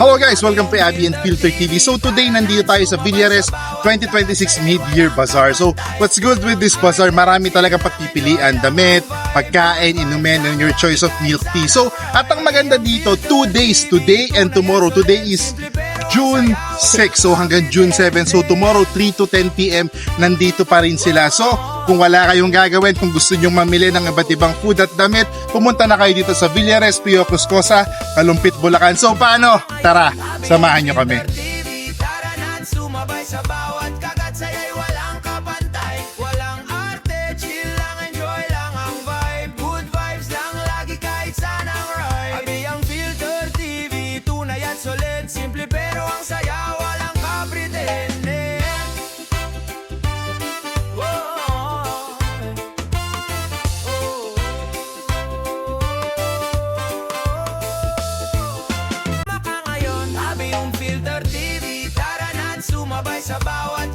Hello guys! Welcome to Abby and Filter TV. So today, nandito tayo sa Villares 2026 Mid-Year Bazaar. So what's good with this bazaar? Marami talagang pagpipilian, damit, pagkain, inumin, and your choice of milk tea. So at ang maganda dito, 2 days, today and tomorrow. Today is June 6, so hanggang June 7. So tomorrow 3 to 10 PM nandito pa rin sila. So kung wala kayong gagawin, kung gusto nyong mamili ng iba't ibang food at damit, pumunta na kayo dito sa Villares, Pio Cuscosa, Kalumpit, Bulacan. So paano? Tara, samahan nyo kami. Tara na't sumabay sa bawat kagat saya'y walang kapantay. Walang arte, chill lang, enjoy lang ang vibe. Good vibes lang lagi kahit saan ang ride. Abi ang Filter TV, tunay at solid. Simple pero ang saya, walang ka-pretende. Maka ngayon, abi yung Filter TV. Tara na't sumabay sa bawat